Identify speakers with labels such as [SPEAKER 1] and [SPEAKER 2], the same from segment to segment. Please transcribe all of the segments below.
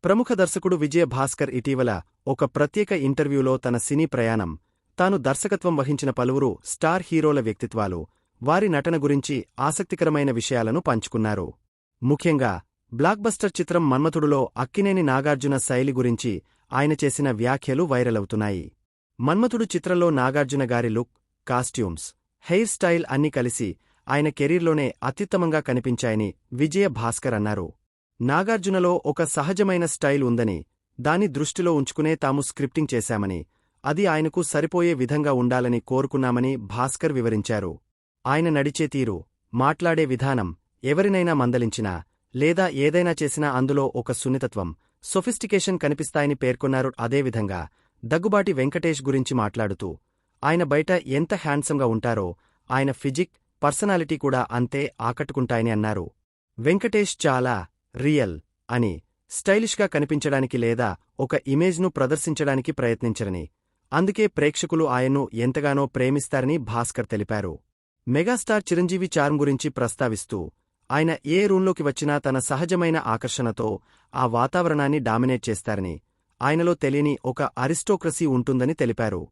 [SPEAKER 1] ప్రముఖ దర్శకుడు విజయ భాస్కర్ ఇటీవల ఒక ప్రత్యేక ఇంటర్వ్యూలో తన సినీ ప్రయాణం, తాను దర్శకత్వం వహించిన పలువురు స్టార్ హీరోల వ్యక్తిత్వాలు, వారి నటన గురించి ఆసక్తికరమైన విషయాలను పంచుకున్నారు. ముఖ్యంగా బ్లాక్బస్టర్ చిత్రం మన్మథుడులో అక్కినేని నాగార్జున శైలి గురించి ఆయన చేసిన వ్యాఖ్యలు వైరలవుతున్నాయి. మన్మథుడు చిత్రంలో నాగార్జున గారి లుక్, కాస్ట్యూమ్స్, హెయిర్ స్టైల్ అన్నీ కలిసి ఆయన కెరీర్లోనే అత్యుత్తమంగా కనిపించాయని విజయ భాస్కర్ అన్నారు. నాగార్జునలో ఒక సహజమైన స్టైల్ ఉందని, దాన్ని దృష్టిలో ఉంచుకునే తాము స్క్రిప్టింగ్ చేశామని, అది ఆయనకు సరిపోయే విధంగా ఉండాలని కోరుకున్నామని భాస్కర్ వివరించారు. ఆయన నడిచే తీరు, మాట్లాడే విధానం, ఎవరినైనా మందలించినా లేదా ఏదైనా చేసినా అందులో ఒక సున్నితత్వం, సొఫిస్టికేషన్ కనిపిస్తాయని పేర్కొన్నారు. అదేవిధంగా దగ్గుబాటి వెంకటేష్ గురించి మాట్లాడుతూ, ఆయన బయట ఎంత హ్యాండ్సమ్గా ఉంటారో ఆయన ఫిజిక్, పర్సనాలిటీ కూడా అంతే ఆకట్టుకుంటాయని అన్నారు. వెంకటేష్ చాలా రియల్ అని, స్టైలిష్గా కనిపించడానికి లేదా ఒక ఇమేజ్ను ప్రదర్శించడానికి ప్రయత్నించరని, అందుకే ప్రేక్షకులు ఆయన్ను ఎంతగానో ప్రేమిస్తారని భాస్కర్ తెలిపారు. మెగాస్టార్ చిరంజీవి చార్మ్ గురించి ప్రస్తావిస్తూ, ఆయన ఏ రూంలోకి వచ్చినా తన సహజమైన ఆకర్షణతో ఆ వాతావరణాన్ని డామినేట్ చేస్తారని, ఆయనలో తెలియని ఒక అరిస్టోక్రసీ ఉంటుందని తెలిపారు.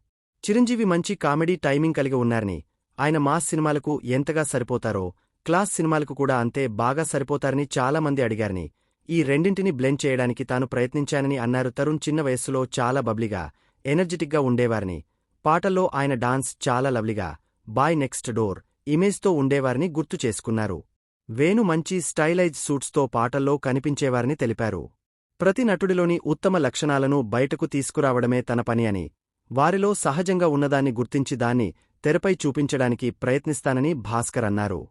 [SPEAKER 1] చిరంజీవి మంచి కామెడీ టైమింగ్ కలిగి ఉన్నారని, ఆయన మాస్ సినిమాలకు ఎంతగా సరిపోతారో క్లాస్ సినిమాలకు కూడా అంతే బాగా సరిపోతారని చాలామంది అడిగారని, ఈ రెండింటిని బ్లెండ్ చేయడానికి తాను ప్రయత్నించానని అన్నారు. తరుణ్ చిన్న వయస్సులో చాలా బబ్లీగా, ఎనర్జెటిక్గా ఉండేవారని, పాటల్లో ఆయన డాన్స్ చాలా లవ్లీగా, బాయ్ నెక్స్ట్ డోర్ ఇమేజ్తో ఉండేవారని గుర్తు చేసుకున్నారు. వేణు మంచి స్టైలైజ్ సూట్స్తో పాటల్లో కనిపించేవారని తెలిపారు. ప్రతి నటుడిలోని ఉత్తమ లక్షణాలను బయటకు తీసుకురావడమే తన పని అని, వారిలో సహజంగా ఉన్నదాన్ని గుర్తించి దాన్ని తెరపై చూపించడానికి ప్రయత్నిస్తానని భాస్కర్ అన్నారు.